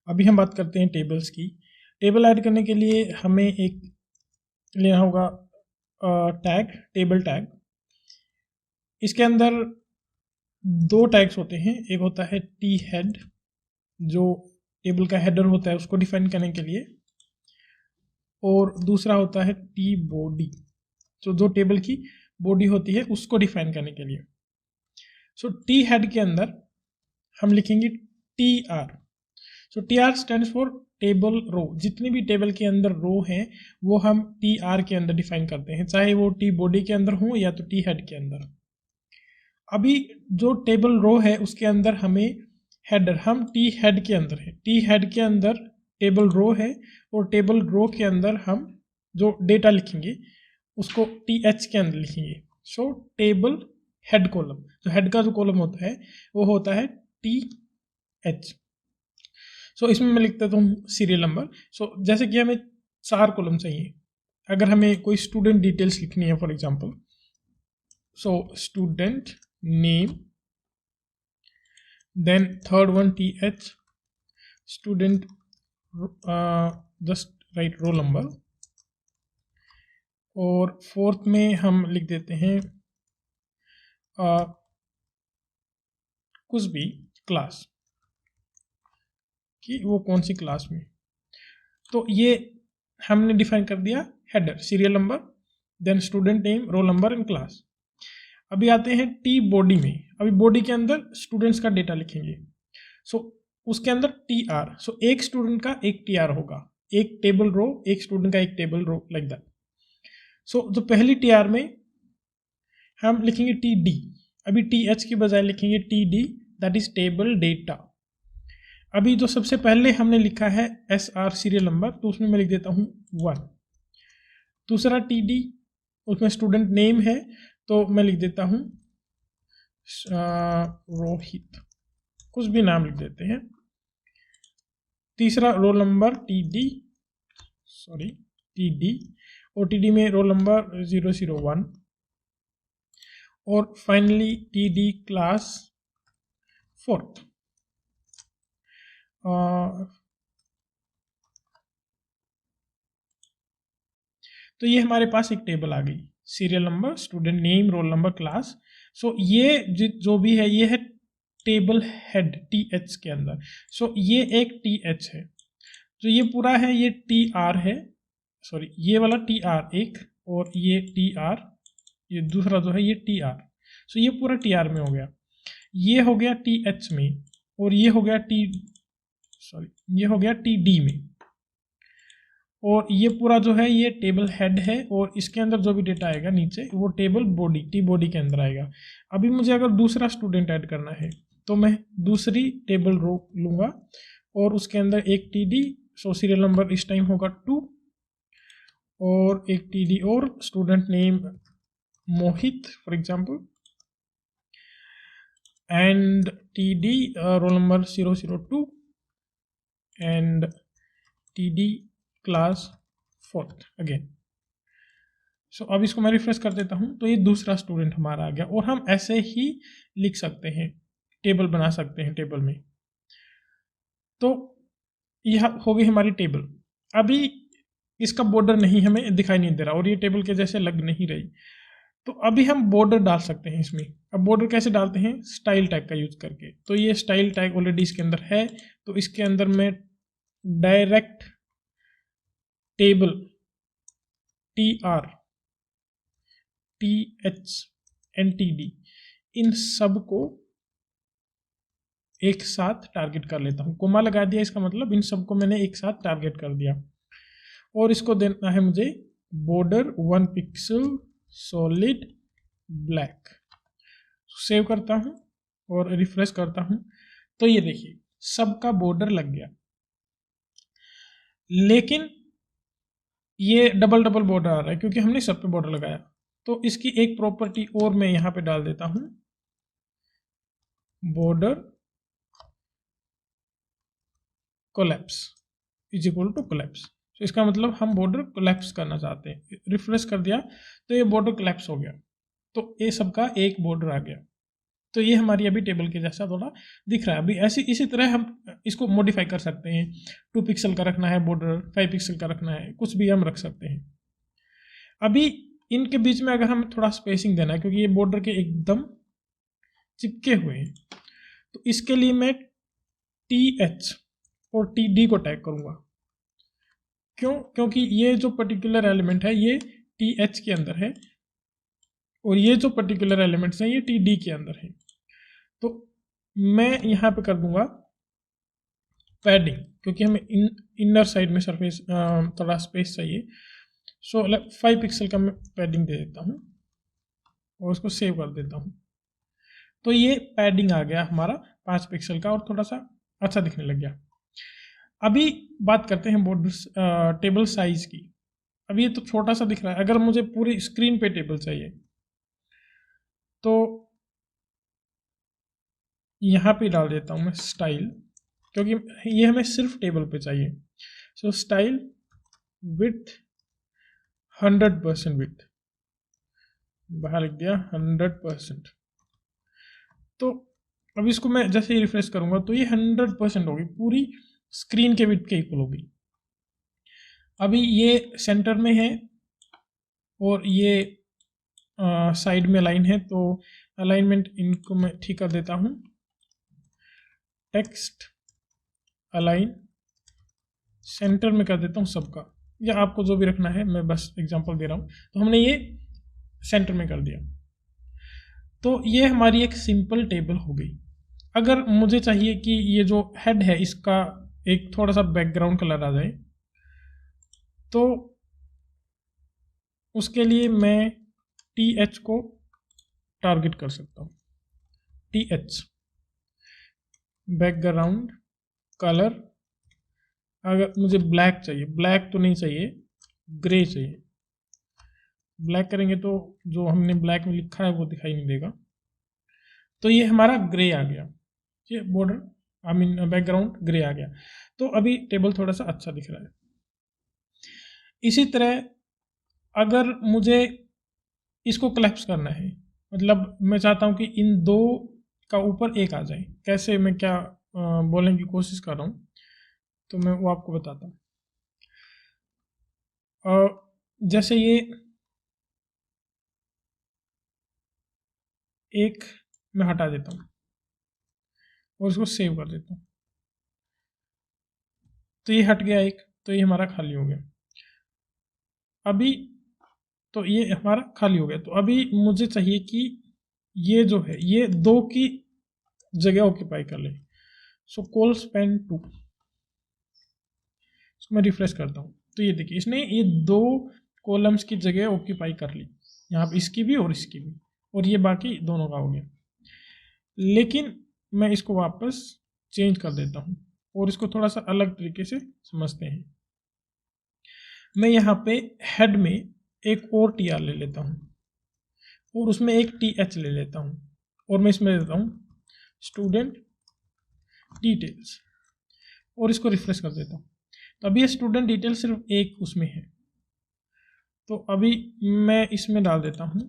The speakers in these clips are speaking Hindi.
अभी हम बात करते हैं टेबल्स की। टेबल ऐड करने के लिए हमें एक लेना होगा टैग, टेबल टैग। इसके अंदर दो टैग्स होते हैं, एक होता है टी हेड जो टेबल का हेडर होता है उसको डिफाइन करने के लिए, और दूसरा होता है टी बॉडी जो टेबल की बॉडी होती है उसको डिफाइन करने के लिए। सो टी हेड के अंदर हम लिखेंगे T R. So T R stands for table row. जितनी भी टेबल के अंदर रो हैं वो हम टी आर के अंदर डिफाइन करते हैं, चाहे वो टी बॉडी के अंदर हो या तो टी हेड के अंदर। अभी जो टेबल रो है उसके अंदर हमें हेडर, हम टी हेड के अंदर है, टी हेड के अंदर टेबल रो है, और टेबल रो के अंदर हम जो डेटा लिखेंगे उसको टी एच के अंदर लिखेंगे। सो टेबल हेड कॉलम, जो हेड का जो कॉलम होता है वो होता है टी एच। सो इसमें मैं लिख देता हूँ सीरियल नंबर। सो जैसे कि हमें 4 कॉलम चाहिए, अगर हमें कोई स्टूडेंट डिटेल्स लिखनी है for example, so student name, then third one th, student just write roll number, और फोर्थ में हम लिख देते हैं कुछ भी क्लास कि वो कौन सी क्लास में। तो ये हमने डिफाइन कर दिया header, serial number, then student name, roll number and class. अभी आते हैं टी बॉडी में। अभी बॉडी के अंदर स्टूडेंट्स का डेटा लिखेंगे। सो उसके अंदर टी आर, सो एक स्टूडेंट का एक टी आर होगा, एक टेबल रो, एक स्टूडेंट का एक टेबल रो, लाइक दैट। सो जो पहली टी आर में हम लिखेंगे टी डी, अभी टी एच की बजाय लिखेंगे T D, that is table data. अभी जो सबसे पहले हमने लिखा है एस आर सीरियल नंबर, तो उसमें मैं लिख देता हूँ 1। दूसरा टी डी, उसमें स्टूडेंट नेम है तो मैं लिख देता हूँ रोहित, कुछ भी नाम लिख देते हैं। तीसरा रोल नंबर टी डी, और टी डी में रोल नंबर 001, और finally T D class 4th। तो ये हमारे पास एक टेबल आ गई, serial number, student name, roll number, class. So ये जो भी है ये है टेबल हेड टी एच के अंदर। सो ये एक टी एच है, जो ये पूरा है ये टी आर है, सॉरी ये वाला टी आर एक, और ये टी आर, ये दूसरा जो है ये टी आर। सो ये पूरा टी आर में हो गया, ये हो गया टी एच में, और ये हो गया ये हो गया टी डी में, और ये पूरा जो है ये टेबल हेड है, और इसके अंदर जो भी डेटा आएगा नीचे वो टेबल बॉडी, टी बॉडी के अंदर आएगा। अभी मुझे अगर दूसरा स्टूडेंट ऐड करना है तो मैं दूसरी टेबल रो लूँगा और उसके अंदर एक T D, so serial number इस टाइम होगा 2, और एक टी डी और student name Mohit for example, and T D roll number 002, and T D class 4th again. So अब इसको मैं रिफ्रेश कर देता हूँ तो ये दूसरा स्टूडेंट हमारा आ गया, और हम ऐसे ही लिख सकते हैं, टेबल बना सकते हैं टेबल में। तो यह हो गई हमारी टेबल। अभी इसका बॉर्डर नहीं हमें दिखाई नहीं दे रहा और ये टेबल के जैसे लग नहीं रही, तो अभी हम बॉर्डर डाल सकते हैं इसमें। अब बॉर्डर कैसे डालते हैं, स्टाइल टैग का यूज करके। तो ये स्टाइल टैग ऑलरेडी इसके अंदर है, तो इसके अंदर मैं direct table T R, T H and T D, इन सब को एक साथ टारगेट कर लेता हूँ। कोमा लगा दिया, इसका मतलब इन सबको मैंने एक साथ टारगेट कर दिया, और इसको देना है मुझे border 1 pixel solid black. Save करता हूँ और रिफ्रेश करता हूँ, तो ये देखिए सबका बॉर्डर लग गया। लेकिन ये डबल बॉर्डर आ रहा है क्योंकि हमने सब पे बॉर्डर लगाया। तो इसकी एक प्रॉपर्टी और मैं यहाँ पे डाल देता हूँ, border collapse is equal to collapse. तो इसका मतलब हम बॉर्डर कोलैप्स करना चाहते हैं। रिफ्रेश कर दिया तो ये बॉर्डर कोलैप्स हो गया, तो ये सबका एक बॉर्डर आ गया। तो ये हमारी अभी टेबल के जैसा थोड़ा दिख रहा है। अभी इसी तरह हम इसको मॉडिफाई कर सकते हैं। 2 पिक्सल का रखना है बॉर्डर, 5 पिक्सल का रखना है, कुछ भी हम रख सकते हैं। अभी इनके बीच में अगर हम थोड़ा स्पेसिंग देना है, क्योंकि ये बॉर्डर के एकदम चिपके हुए हैं, तो इसके लिए मैं TH और TD को टैग करूँगा। क्यों? क्योंकि ये जो पर्टिकुलर एलिमेंट है ये TH के अंदर है और ये जो पर्टिकुलर एलिमेंट्स हैं ये TD के अंदर है। तो मैं यहाँ पे कर दूंगा पैडिंग, क्योंकि हमें इनर साइड में सरफेस थोड़ा स्पेस चाहिए। सो 5 पिक्सल का मैं पैडिंग दे देता हूँ और उसको सेव कर देता हूँ। तो ये पैडिंग आ गया हमारा 5 पिक्सल का और थोड़ा सा अच्छा दिखने लग गया। अभी बात करते हैं बॉर्डर टेबल साइज की। अभी ये तो छोटा सा दिख रहा है, अगर मुझे पूरी स्क्रीन पे टेबल चाहिए तो यहाँ पे डाल देता हूँ मैं स्टाइल, क्योंकि ये हमें सिर्फ टेबल पे चाहिए। सो स्टाइल विथ 100% विथ, बाहर लिख दिया 100%। तो अब इसको मैं जैसे ही रिफ्रेश करूँगा तो ये 100% होगी, पूरी स्क्रीन के विड्थ के इक्वल होगी। अभी ये सेंटर में है और ये साइड में लाइन है, तो अलाइनमेंट इनको मैं ठीक कर देता हूँ। टेक्स्ट अलाइन सेंटर में कर देता हूँ सबका, या आपको जो भी रखना है, मैं बस एग्जांपल दे रहा हूँ। तो हमने ये सेंटर में कर दिया, तो ये हमारी एक सिंपल टेबल हो गई। अगर मुझे चाहिए कि ये जो हेड है इसका एक थोड़ा सा बैकग्राउंड कलर आ जाए, तो उसके लिए मैं TH को टारगेट कर सकता हूँ। TH बैकग्राउंड कलर, अगर मुझे ब्लैक चाहिए, ब्लैक तो नहीं चाहिए, ग्रे चाहिए। ब्लैक करेंगे तो जो हमने ब्लैक में लिखा है वो दिखाई नहीं देगा। तो ये हमारा ग्रे आ गया, ये बॉर्डर बैकग्राउंड ग्रे आ गया। तो अभी टेबल थोड़ा सा अच्छा दिख रहा है। इसी तरह अगर मुझे इसको क्लैप्स करना है, मतलब मैं चाहता हूँ कि इन दो का ऊपर एक आ जाए, कैसे, मैं क्या बोलने की कोशिश कर रहा हूँ, तो मैं वो आपको बताता हूँ। जैसे ये एक मैं हटा देता हूँ और इसको सेव कर देता हूँ, तो ये हट गया एक, तो ये हमारा खाली हो गया। अभी तो ये हमारा खाली हो गया। तो अभी मुझे चाहिए कि ये जो है ये 2 की जगह ऑक्यूपाई कर ले। सो कॉल स्पैन 2, इसको मैं रिफ्रेश करता हूँ, तो ये देखिए इसने ये 2 कॉलम्स की जगह ऑक्यूपाई कर ली, यहाँ पे इसकी भी और इसकी भी, और ये बाकी दोनों का हो गया। लेकिन मैं इसको वापस चेंज कर देता हूँ और इसको थोड़ा सा अलग तरीके से समझते हैं। मैं यहाँ पे हेड में एक और TR ले लेता हूँ और उसमें एक TH ले लेता हूँ और मैं इसमें देता हूँ स्टूडेंट डिटेल्स और इसको रिफ्रेश कर देता हूँ। तो अभी ये स्टूडेंट डिटेल सिर्फ एक उसमें है, तो अभी मैं इसमें डाल देता हूँ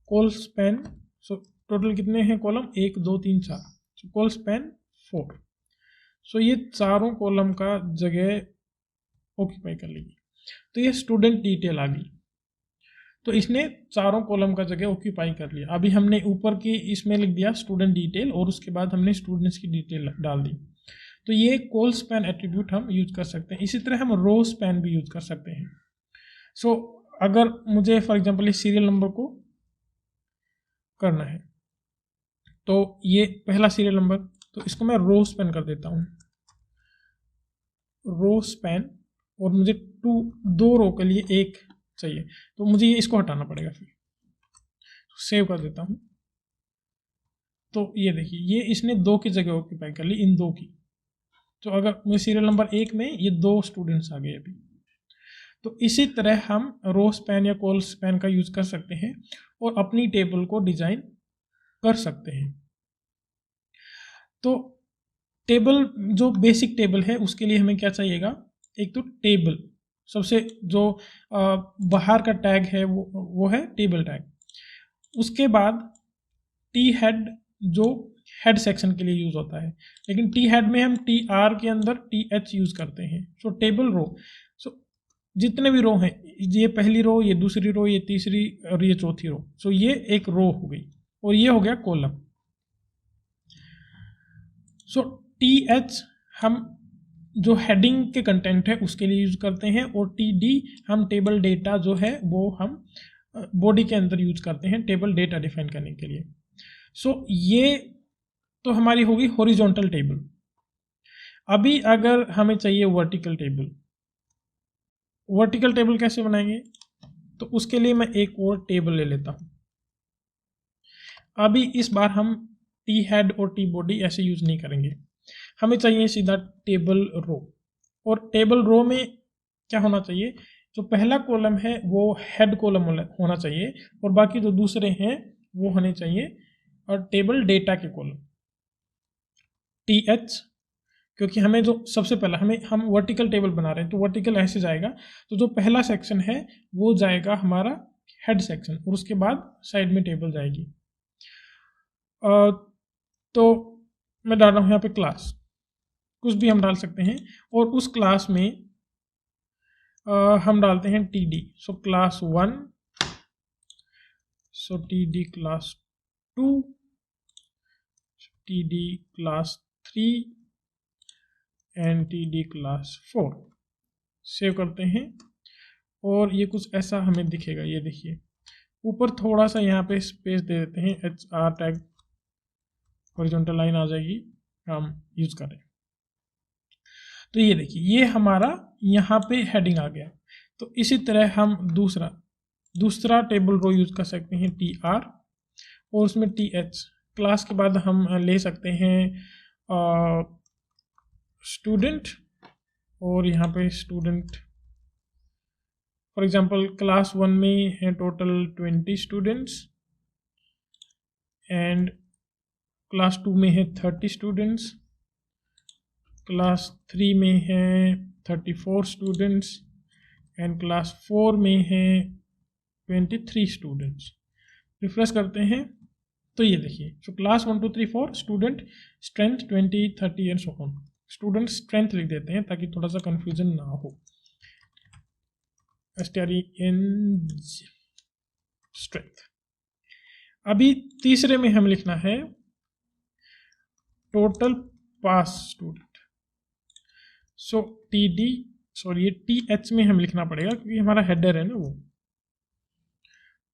कॉल स्पैन। सो टोटल कितने हैं कॉलम, 1 2 3 4, सो कॉल स्पैन 4। सो ये चारों कॉलम का जगह ऑक्यूपाई कर लेगी। तो ये स्टूडेंट डिटेल आ गई, तो इसने चारों कॉलम का जगह ऑक्यूपाई कर लिया। अभी हमने ऊपर की इसमें लिख दिया स्टूडेंट डिटेल और उसके बाद हमने स्टूडेंट्स की डिटेल डाल दी। तो ये कॉल स्पैन एट्रीब्यूट हम यूज कर सकते हैं। इसी तरह हम रो स्पैन भी यूज कर सकते हैं। सो अगर मुझे फॉर एग्जांपल इस सीरियल नंबर को करना है, तो ये पहला सीरियल नंबर, तो इसको मैं रो स्पैन कर देता हूँ, रो स्पैन, और मुझे 2 रो के लिए 1 चाहिए, तो मुझे ये इसको हटाना पड़ेगा, फिर सेव कर देता हूँ। तो ये देखिए ये इसने 2 की जगह ऑक्यूपाई कर ली, इन 2 की। तो अगर मुझे सीरियल नंबर 1 में ये 2 स्टूडेंट्स आ गए अभी। तो इसी तरह हम रो स्पैन या कॉल स्पैन का यूज कर सकते हैं और अपनी टेबल को डिजाइन कर सकते हैं। तो टेबल जो बेसिक टेबल है उसके लिए हमें क्या चाहिएगा, एक तो टेबल, सबसे जो बाहर का टैग है वो है टेबल टैग। उसके बाद टी हेड जो हेड सेक्शन के लिए यूज़ होता है, लेकिन टी हेड में हम टी आर के अंदर टी एच यूज़ करते हैं। सो टेबल रो, सो जितने भी रो हैं, ये पहली रो, ये दूसरी रो, ये तीसरी और ये चौथी रो, सो ये एक रो हो गई और ये हो गया कॉलम। सो टी एच हम जो हेडिंग के कंटेंट है उसके लिए यूज़ करते हैं, और टी डी हम टेबल डेटा जो है वो हम बॉडी के अंदर यूज करते हैं टेबल डेटा डिफाइन करने के लिए। सो ये तो हमारी होगी हॉरिजॉन्टल टेबल। अभी अगर हमें चाहिए वर्टिकल टेबल, वर्टिकल टेबल कैसे बनाएंगे, तो उसके लिए मैं एक और टेबल ले लेता हूं। अभी इस बार हम टी हेड और टी बॉडी ऐसे यूज नहीं करेंगे, हमें चाहिए सीधा टेबल रो। और टेबल रो में क्या होना चाहिए, जो पहला कॉलम है वो हेड कॉलम होना चाहिए, और बाकी जो दूसरे हैं वो होने चाहिए और टेबल डेटा के कॉलम टी एच, क्योंकि हमें जो सबसे पहला हम वर्टिकल टेबल बना रहे हैं, तो वर्टिकल ऐसे जाएगा, तो जो पहला सेक्शन है वो जाएगा हमारा हेड सेक्शन, और उसके बाद साइड में टेबल जाएगी। तो मैं डाल रहा हूँ यहाँ पे क्लास, कुछ भी हम डाल सकते हैं, और उस क्लास में हम डालते हैं T D. So class 1, so T D class 2, T D class 3 and T D class 4। Save करते हैं और ये कुछ ऐसा हमें दिखेगा। ये देखिए ऊपर थोड़ा सा यहाँ पे स्पेस दे देते हैं, H R tag horizontal line आ जाएगी, हम यूज करें। तो ये देखिए ये हमारा यहाँ पे हेडिंग आ गया। तो इसी तरह हम दूसरा टेबल रो यूज कर सकते हैं टी आर, और उसमें टी एच। क्लास के बाद हम ले सकते हैं स्टूडेंट, और यहाँ पे स्टूडेंट फॉर एग्जांपल क्लास 1 में है टोटल 20 स्टूडेंट्स, एंड क्लास 2 में है 30 स्टूडेंट्स, क्लास 3 में है 34 स्टूडेंट्स, एंड क्लास 4 में है 23 स्टूडेंट्स। रिफ्रेश करते हैं तो ये देखिए, so class 1 2 3 4 student strength 20 30 and so on. Student strength लिख देते हैं ताकि थोड़ा सा कंफ्यूजन ना हो। स्ट्रेंथ। अभी तीसरे में हम लिखना है टोटल पास स्टूडेंट। सो टी डी ये टी एच में हम लिखना पड़ेगा क्योंकि हमारा हेडर है ना, वो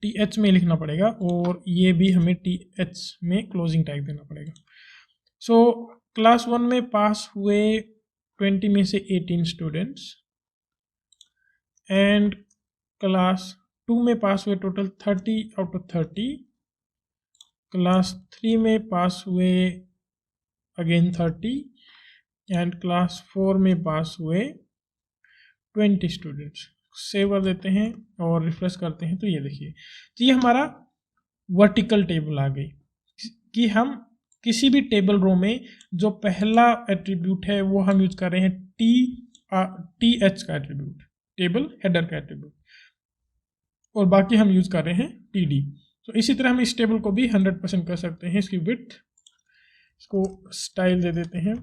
टी एच में लिखना पड़ेगा, और ये भी हमें टी एच में क्लोजिंग टैग देना पड़ेगा। सो क्लास 1 में पास हुए 20 में से 18 स्टूडेंट्स, एंड क्लास 2 में पास हुए टोटल 30 आउट ऑफ 30, क्लास 3 में पास हुए अगेन 30, एंड क्लास 4 में पास हुए 20 स्टूडेंट्स। सेव कर देते हैं और रिफ्रेश करते हैं तो ये देखिए, तो ये हमारा वर्टिकल टेबल आ गई कि हम किसी भी टेबल रो में जो पहला एट्रीब्यूट है वो हम यूज कर रहे हैं टी एच का एट्रीब्यूट, टेबल हेडर का एट्रीब्यूट, और बाकी हम यूज कर रहे हैं टी डी। तो इसी तरह हम इस टेबल को भी 100% कर सकते हैं। इसकी विड्थ, इसको स्टाइल दे देते हैं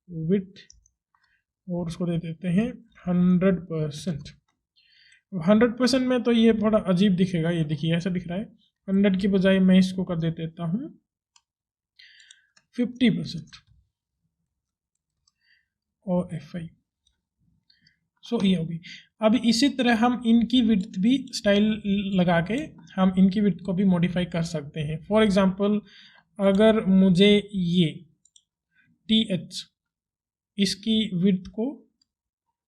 विड्थ, और उसको दे देते हैं 100%। 100% में तो ये थोड़ा अजीब दिखेगा, ये देखिए ऐसा दिख रहा है। 100 की बजाय मैं इसको कर देता हूँ 50% और F5। सो ये होगी। अब इसी तरह हम इनकी विड्थ भी स्टाइल लगा के हम इनकी विड्थ को भी मॉडिफाई कर सकते हैं। फॉर एग्जांपल अगर मुझे ये TH इसकी विड्थ को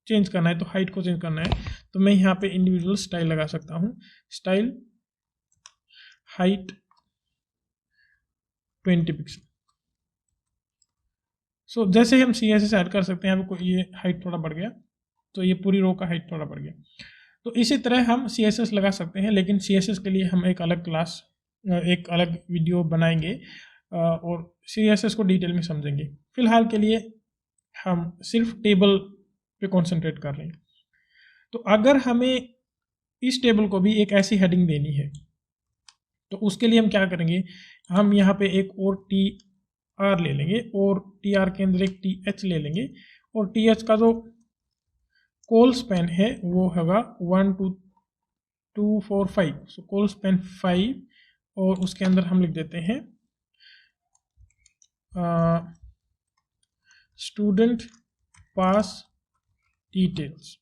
चेंज करना है, तो हाइट को चेंज करना है, तो मैं यहाँ पे इंडिविजुअल स्टाइल लगा सकता हूँ, स्टाइल हाइट 20 पिक्सल। सो जैसे हम CSS ऐड कर सकते हैं, यहाँ पे ये हाइट थोड़ा बढ़ गया, तो ये पूरी रो का हाइट थोड़ा बढ़ गया। तो इसी तरह हम CSS लगा सकते हैं, लेकिन CSS के लिए हम एक अलग क्लास, एक अलग वीडियो बनाएंगे और CSS को डिटेल में समझेंगे। फिलहाल के लिए हम सिर्फ टेबल पे कॉन्सेंट्रेट कर रहे हैं। तो अगर हमें इस टेबल को भी एक ऐसी हेडिंग देनी है तो उसके लिए हम क्या करेंगे, हम यहाँ पे एक और टी आर ले लेंगे और टी आर के अंदर एक टी एच ले लेंगे और टी एच का जो कॉल स्पैन है वो होगा 1 2 2 4 5। सो कॉल स्पैन 5 और उसके अंदर हम लिख देते हैं स्टूडेंट पास डिटेल्स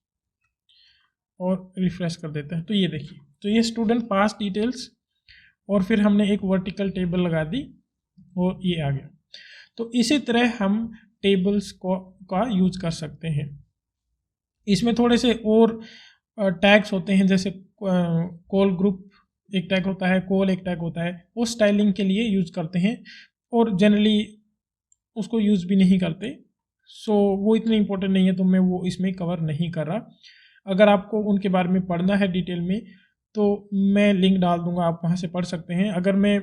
और रिफ्रेश कर देते हैं। तो ये देखिए, तो ये स्टूडेंट पास डिटेल्स और फिर हमने एक वर्टिकल टेबल लगा दी और ये आ गया। तो इसी तरह हम टेबल्स का यूज कर सकते हैं। इसमें थोड़े से और टैग्स होते हैं, जैसे कॉल ग्रुप एक टैग होता है, कॉल एक टैग होता है, वो स्टाइलिंग के लिए यूज करते हैं और जनरली उसको यूज भी नहीं करते। सो वो इतने इंपॉर्टेंट नहीं है, तो मैं वो इसमें कवर नहीं कर रहा। अगर आपको उनके बारे में पढ़ना है डिटेल में तो मैं लिंक डाल दूंगा, आप वहाँ से पढ़ सकते हैं। अगर मैं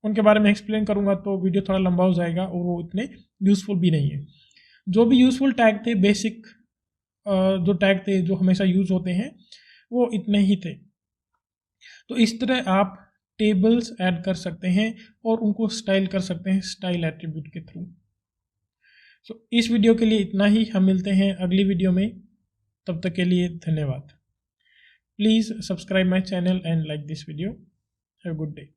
उनके बारे में एक्सप्लेन करूँगा तो वीडियो थोड़ा लंबा हो जाएगा और वो इतने यूज़फुल भी नहीं है। जो भी यूज़फुल टैग थे, बेसिक जो टैग थे जो हमेशा यूज़ होते हैं, वो इतने ही थे। तो इस तरह आप टेबल्स ऐड कर सकते हैं और उनको स्टाइल कर सकते हैं स्टाइल एट्रीब्यूट के थ्रू। सो इस वीडियो के लिए इतना ही, हम मिलते हैं अगली वीडियो में। तब तक के लिए धन्यवाद। Please subscribe my channel and like this video. Have a good day.